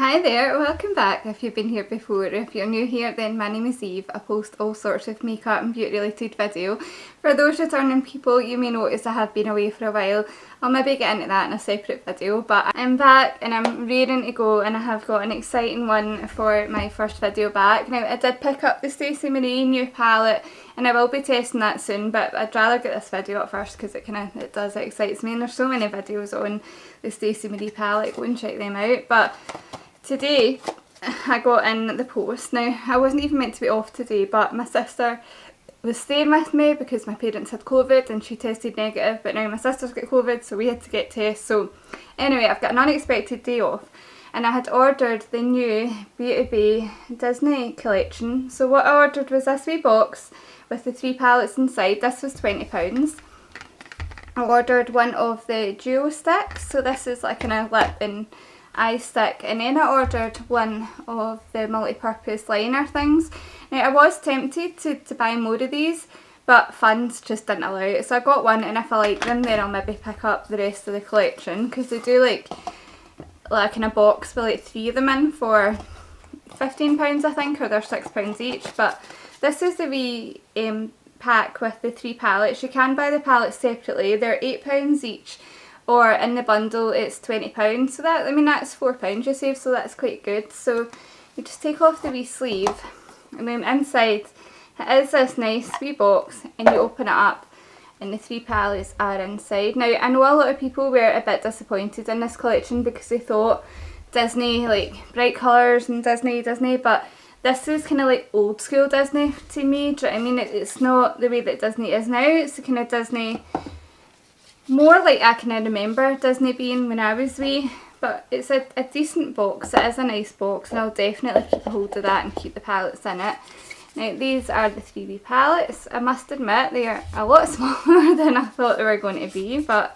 Hi there, welcome back if you've been here before. If you're new here, then my name is Eve. I post all sorts of makeup and beauty related video. For those returning people, you may notice I have been away for a while. I'll maybe get into that in a separate video, but I'm back and I'm raring to go, and I have got an exciting one for my first video back. Now, I did pick up the Stacey Marie new palette and I will be testing that soon, but I'd rather get this video up first because it excites me, and there's so many videos on the Stacey Marie palette. Go and check them out. But today I got in the post. Now, I wasn't even meant to be off today, but my sister was staying with me because my parents had COVID and she tested negative, but now my sister's got COVID, so we had to get tests. So anyway, I've got an unexpected day off and I had ordered the new Beauty Bay Disney collection. So what I ordered was this wee box with the 3 palettes inside. This was £20. I ordered one of the duo sticks, so this is like a lip and eye stick, and then I ordered one of the multi-purpose liner things. Now, I was tempted to buy more of these, but funds just didn't allow it, so I got one, and if I like them then I'll maybe pick up the rest of the collection, because they do like in a box with like 3 of them in for £15 I think, or they're £6 each. But this is the wee pack with the 3 palettes. You can buy the palettes separately, they're £8 each, or in the bundle it's £20, so that, I mean, that's £4 you save, so that's quite good. So you just take off the wee sleeve, and then inside it is this nice wee box, and you open it up and the 3 palettes are inside. Now, I know a lot of people were a bit disappointed in this collection because they thought Disney, like bright colours and Disney, but this is kind of like old school Disney to me. Do you know what I mean? It's not the way that Disney is now, it's the kind of Disney more like I can remember Disney being when I was wee. But it's a decent box, it is a nice box, and I'll definitely keep a hold of that and keep the palettes in it. Now, these are the 3 wee palettes. I must admit they are a lot smaller than I thought they were going to be, but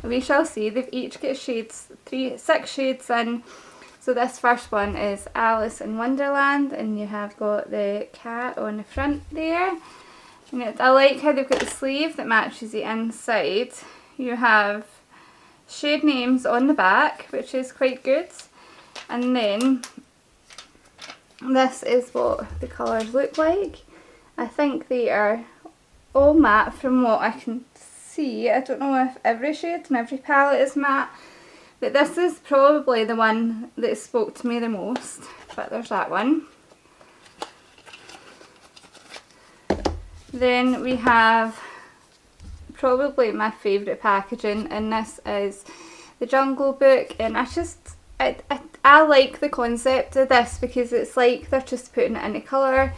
we shall see. They've each got shades, 6 shades in. So this first one is Alice in Wonderland, and you have got the cat on the front there. And I like how they've got the sleeve that matches the inside. You have shade names on the back, which is quite good. And then this is what the colours look like. I think they are all matte from what I can see. I don't know if every shade and every palette is matte, but this is probably the one that spoke to me the most. But there's that one. Then we have probably my favourite packaging, and this is the Jungle Book, and I like the concept of this because it's like they're just putting it into colour.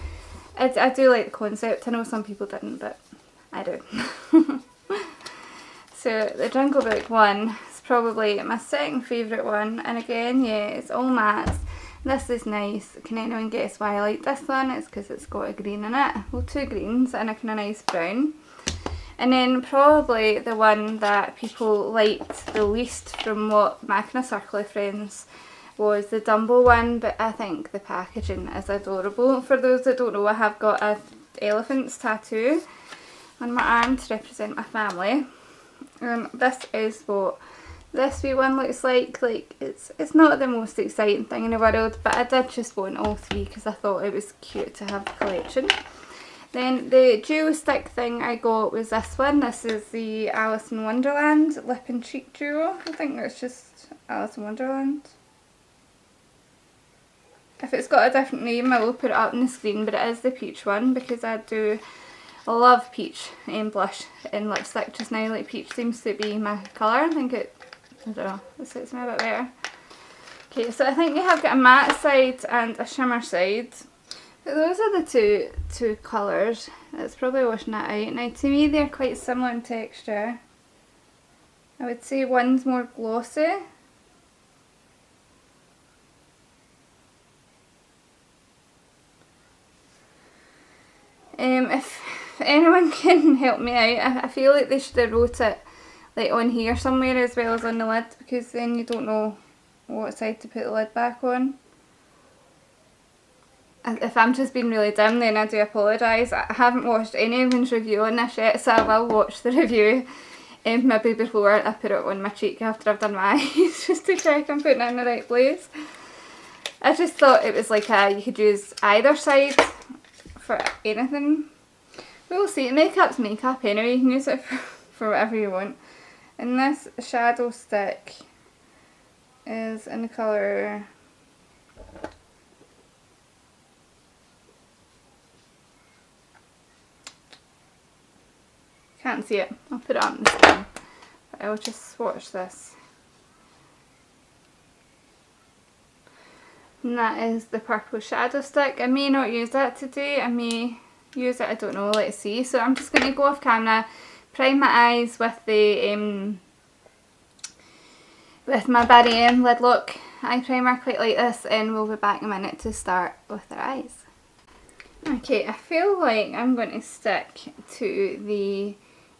I do like the concept. I know some people didn't, but I do. So the Jungle Book one is probably my second favourite one, and again, yeah, it's all matte. This is nice. Can anyone guess why I like this one? It's because it's got a green in it. Well, 2 greens and a kind of nice brown. And then probably the one that people liked the least from what my kind of circle of friends was the Dumbo one, but I think the packaging is adorable. For those that don't know, I have got an elephant's tattoo on my arm to represent my family. This is what this wee one looks like. Like, it's not the most exciting thing in the world, but I did just want all 3 because I thought it was cute to have the collection. Then the duo stick thing I got was this one. This is the Alice in Wonderland lip and cheek duo. I think that's just Alice in Wonderland. If it's got a different name, I will put it up on the screen, but it is the peach one because I love peach blush and lipstick just now. Like, peach seems to be my colour. I don't know, it suits me a bit better. Okay, so I think you have got a matte side and a shimmer side. But those are the two colours. It's probably washing that out. Now, to me they're quite similar in texture. I would say one's more glossy. If anyone can help me out, I feel like they should have wrote it like on here somewhere as well as on the lid, because then you don't know what side to put the lid back on. If I'm just being really dim, then I do apologise. I haven't watched anyone's review on this yet, so I will watch the review maybe before I put it on my cheek after I've done my eyes, just to check I'm putting it in the right place. I just thought it was like you could use either side for anything. We'll see. Makeup's makeup anyway, you can use it for whatever you want. And this shadow stick is in the colour can't see it, I'll put it on the screen, but I'll just swatch this. And that is the purple shadow stick. I may not use that today, I may use it, I don't know, let's see. So I'm just going to go off camera, prime my eyes with the with my Barry M Lid Lock eye primer quite like this, and we'll be back in a minute to start with our eyes. Okay, I feel like I'm going to stick to the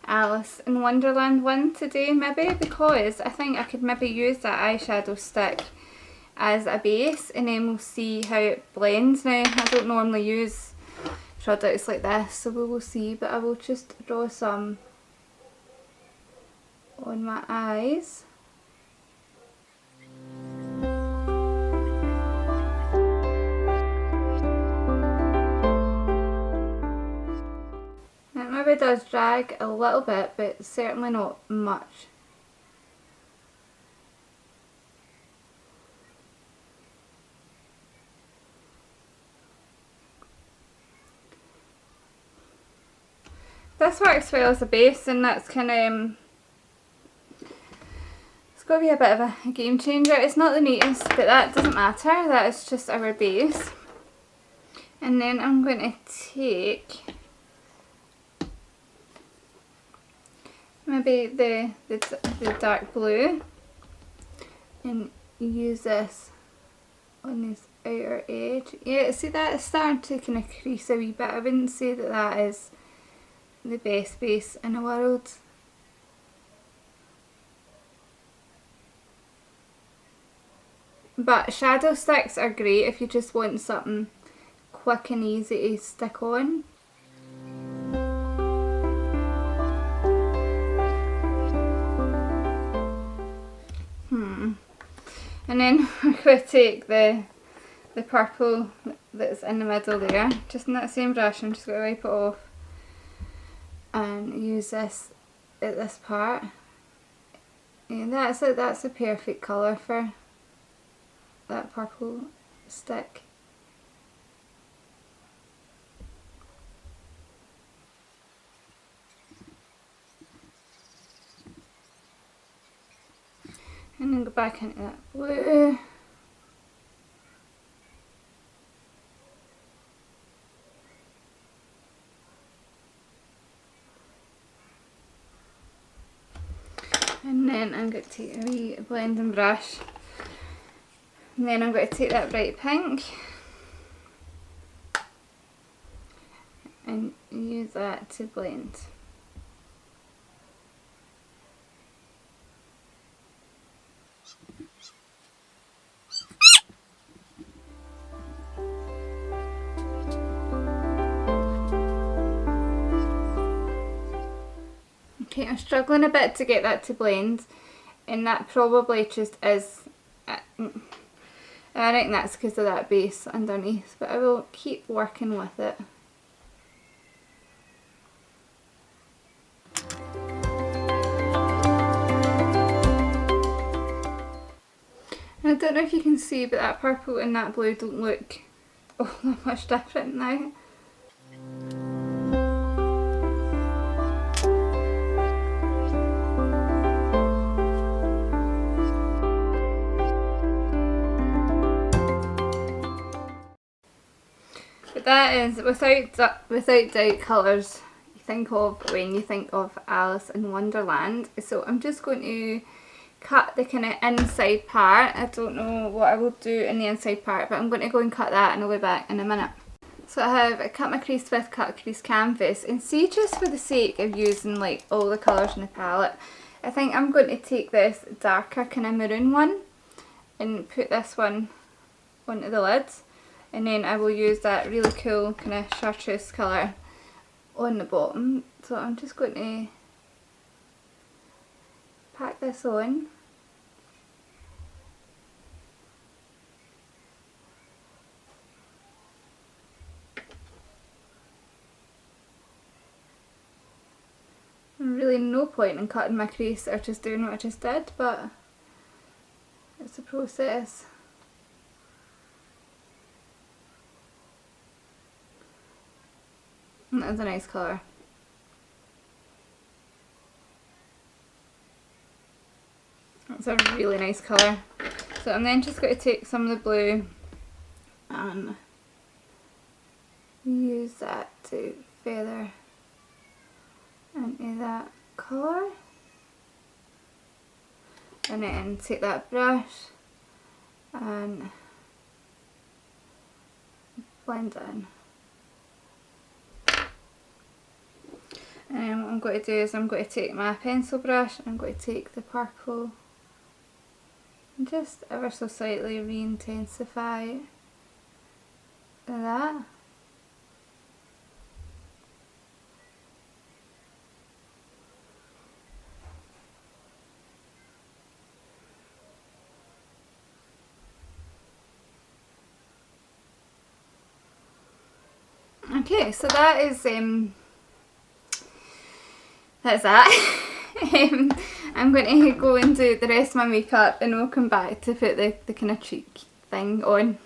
Alice in Wonderland one today maybe, because I think I could maybe use that eyeshadow stick as a base and then we'll see how it blends. Now I don't normally use products like this, so we will see, but I will just draw some on my eyes. It maybe does drag a little bit, but certainly not much. This works well as a base, and that's kind of it's going to be a bit of a game changer. It's not the neatest, but that doesn't matter, that is just our base. And then I'm going to take maybe the dark blue and use this on this outer edge. Yeah, see that it's starting to kind of crease a wee bit. I wouldn't say that that is the best base in the world. But shadow sticks are great if you just want something quick and easy to stick on. And then we're going to take the purple that's in the middle there, just in that same brush. I'm just going to wipe it off and use this at this part. And that's a perfect colour for that purple stick. And then go back into that blue. And then I'm going to take a wee blending brush. And then I'm going to take that bright pink and use that to blend. Okay, I'm struggling a bit to get that to blend, and that probably just is, I reckon that's because of that base underneath, but I will keep working with it. And I don't know if you can see, but that purple and that blue don't look all that much different now. But that is, without doubt, colours you think of when you think of Alice in Wonderland. So I'm just going to cut the kind of inside part. I don't know what I will do in the inside part, but I'm going to go and cut that and I'll be back in a minute. So I have cut my crease with cut crease canvas, and see, just for the sake of using like all the colours in the palette, I think I'm going to take this darker kind of maroon one and put this one onto the lid. And then I will use that really cool kind of chartreuse colour on the bottom. So I'm just going to pack this on. really no point in cutting my crease or just doing what I just did, but it's a process. And that's a nice colour. That's a really nice colour. So I'm then just going to take some of the blue and use that to feather into that colour, and then take that brush and blend it in. And then what I'm going to do is I'm going to take my pencil brush and I'm going to take the purple and just ever so slightly re-intensify that. Okay, so that is that's that. I'm going to go and do the rest of my makeup and we'll come back to put the kind of cheek thing on.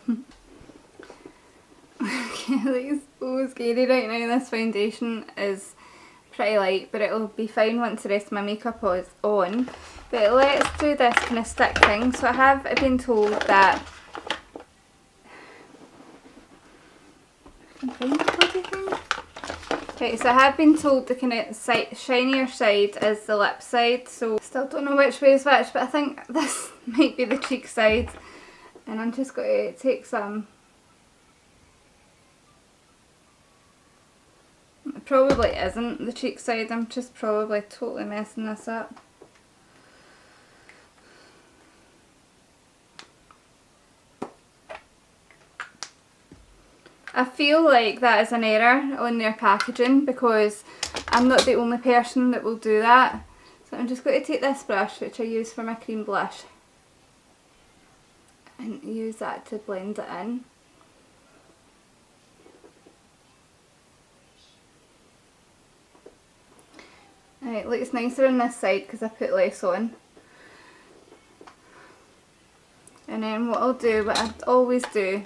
Okay, it looks so scary right now. This foundation is pretty light, but it'll be fine once the rest of my makeup is on. But let's do this kind of stick thing. So I have been told that okay, so I have been told the kind of shinier side is the lip side, so still don't know which way is which, but I think this might be the cheek side. And I'm just going to take some. It probably isn't the cheek side, I'm just probably totally messing this up. I feel like that is an error on their packaging because I'm not the only person that will do that. So I'm just going to take this brush, which I use for my cream blush, and use that to blend it in. Right, looks nicer on this side because I put less on. And then what I'll do, what I always do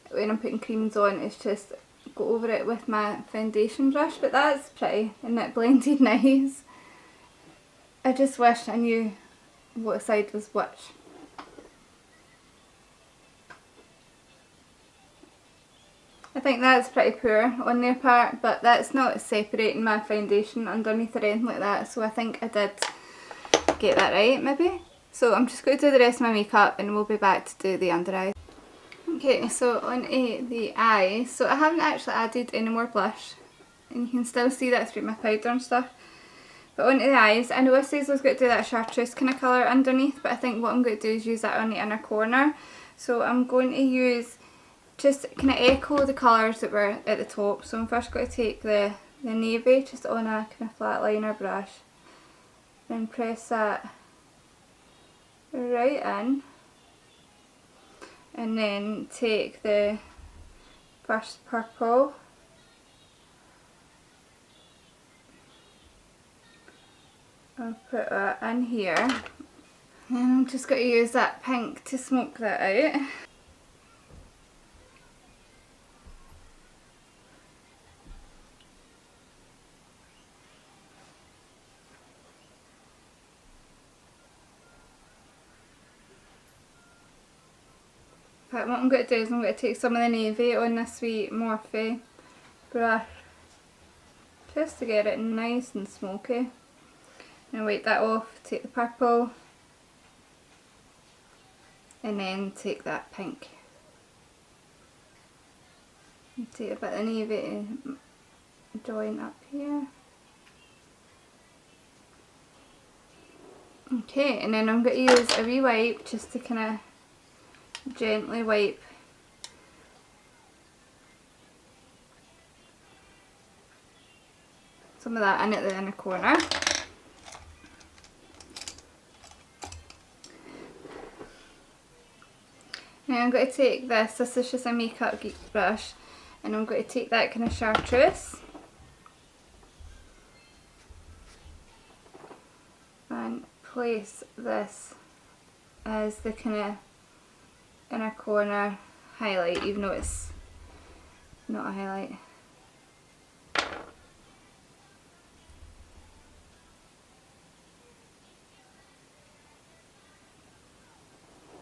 when I'm putting creams on, is just go over it with my foundation brush, but that's pretty and it blended nice. I just wish I knew what side was which. I think that's pretty poor on their part, but that's not separating my foundation underneath or anything like that, so I think I did get that right maybe. So I'm just going to do the rest of my makeup and we'll be back to do the under eyes. Okay, so on the eyes, so I haven't actually added any more blush, and you can still see that through my powder and stuff. But onto the eyes, I know it says I was going to do that chartreuse kind of colour underneath, but I think what I'm going to do is use that on the inner corner. So I'm going to use, just kind of echo the colours that were at the top. So I'm first going to take the navy just on a kind of flat liner brush, then press that right in. And then take the first purple and put that in here. And I'm just going to use that pink to smoke that out. But what I'm going to do is I'm going to take some of the navy on this wee Morphe brush just to get it nice and smoky. And wipe that off, take the purple and then take that pink. And take a bit of navy to join up here. Okay, and then I'm going to use a wee wipe just to kind of gently wipe some of that in at the inner corner. Now I'm going to take this is just a Makeup Geek brush, and I'm going to take that kind of chartreuse place this as the kind of inner corner highlight, even though it's not a highlight.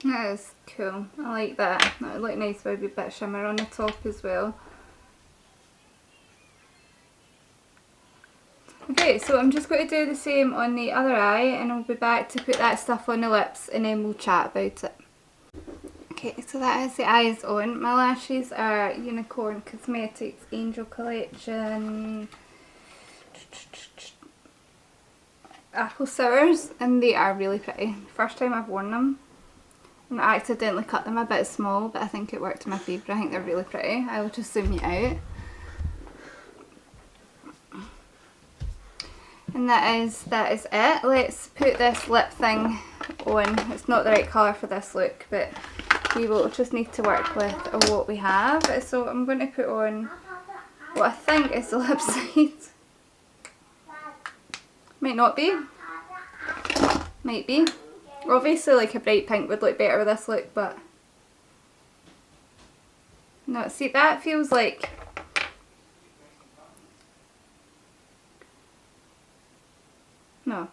That is cool. I like that. That would look nice with a bit of shimmer on the top as well. Okay, so I'm just going to do the same on the other eye, and I'll be back to put that stuff on the lips and then we'll chat about it. Okay, so that has the eyes on. My lashes are Unicorn Cosmetics Angel Collection Apple Sours, and they are really pretty. First time I've worn them. And I accidentally cut them a bit small, but I think it worked in my favour. I think they're really pretty. I will just zoom you out. And that is it. Let's put this lip thing on. It's not the right colour for this look, but we will just need to work with what we have. So I'm going to put on what I think is the lip side. Might not be. Might be. Obviously like a bright pink would look better with this look, but no, see, that feels like no.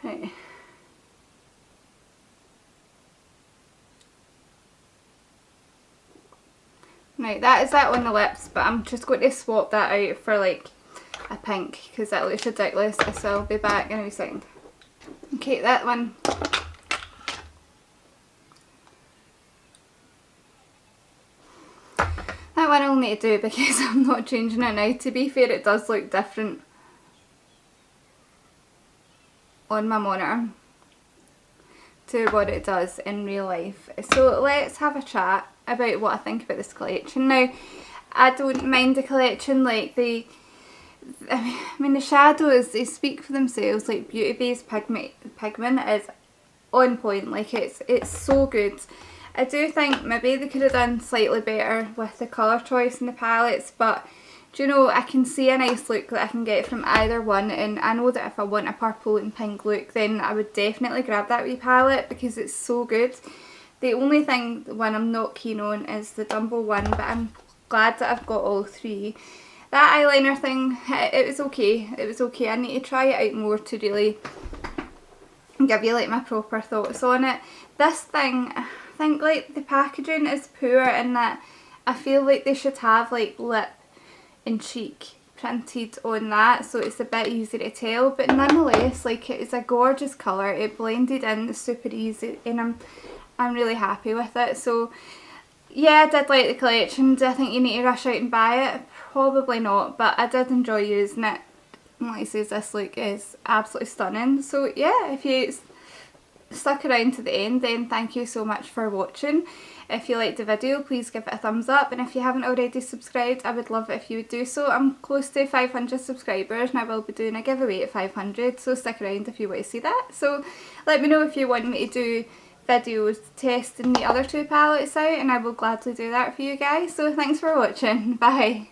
Right. Right, that is that on the lips, but I'm just going to swap that out for like a pink because that looks ridiculous, so I'll be back in a wee second. Okay, that one. That one I'll need to do because I'm not changing it now. To be fair, it does look different on my monitor to what it does in real life. So let's have a chat about what I think about this collection. Now, I don't mind the collection, like the shadows, they speak for themselves. Like Beauty Bay's pigment is on point, like it's so good. I do think maybe they could have done slightly better with the colour choice in the palettes, but do you know, I can see a nice look that I can get from either one, and I know that if I want a purple and pink look then I would definitely grab that wee palette because it's so good. The only thing, the one I'm not keen on, is the Dumbo one, but I'm glad that I've got all three. That eyeliner thing, it was okay. It was okay. I need to try it out more to really give you like my proper thoughts on it. This thing, I think like the packaging is poor in that I feel like they should have like lip and cheek printed on that, so it's a bit easier to tell, but nonetheless, like, it is a gorgeous colour. It blended in super easy, and I'm really happy with it. So yeah, I did like the collection. Do I think you need to rush out and buy it? Probably not, but I did enjoy using it. And like I say, this look is absolutely stunning. So yeah, if you stuck around to the end, then thank you so much for watching. If you liked the video, please give it a thumbs up, and if you haven't already subscribed, I would love it if you would do so. I'm close to 500 subscribers and I will be doing a giveaway at 500, so stick around if you want to see that. So let me know if you want me to do videos testing the other two palettes out, and I will gladly do that for you guys. So thanks for watching. Bye.